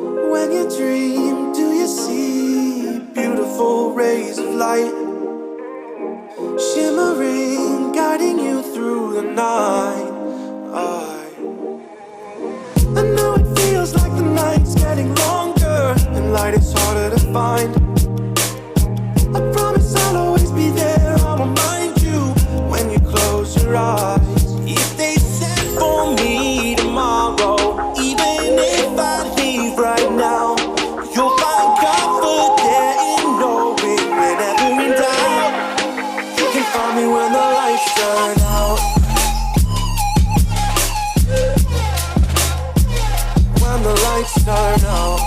When you dream, do you see beautiful rays of light shimmering, guiding you through the night? I know it feels like the night's getting longer and light is harder to find. I promise I'll always be there, I'll remind you when you close your eyes. If they said for me tomorrow, even if I leave right now, you'll find comfort there in knowing whenever in doubt, you can find me when the lights turn out. When the lights turn out.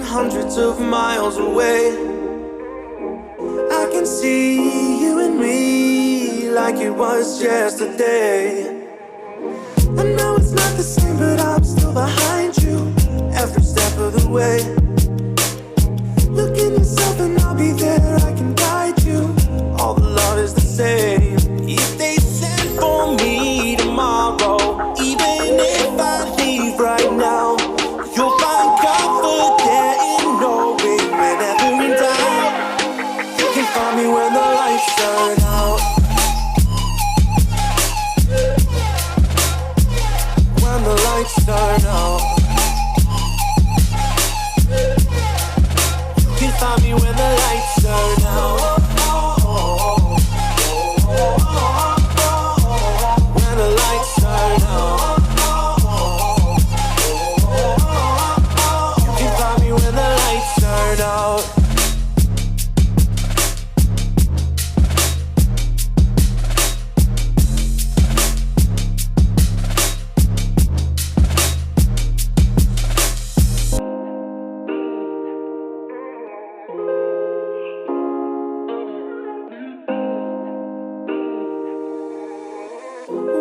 Hundreds of miles away, I can see you and me like it was yesterday. I know it's not the same, but I'm still behind you every step of the way. Look in yourself and I'll be there, I can guide you. All the love is the same. If they said for me tomorrow, even if I leave right now, you'll find comfort there in knowing whenever in doubt, you can find me when the lights turn out. When the lights turn out, you can find me when the lights turn out. When the lights turn out. When the lights turn out.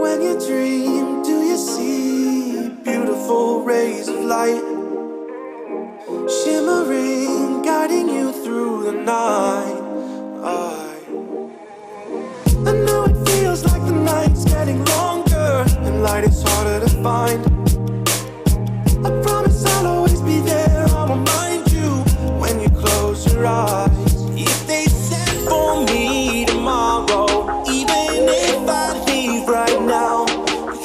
When you dream, do you see beautiful rays of light shimmering, guiding you through the night? I know it feels like the night's getting longer and light is harder to find. I promise I'll always be there, I'll remind you when you close your eyes. If they said for me tomorrow, even if I leave right now,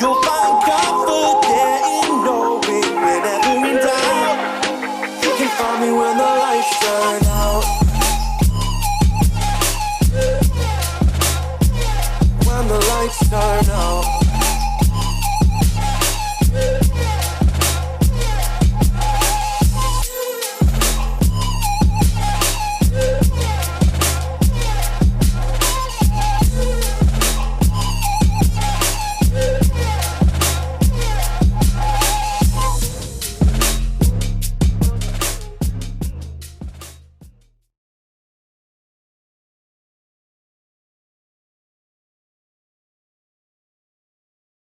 you'll find comfort there in knowing whenever in doubt, you can find me when the lights turn out. When the lights turn out.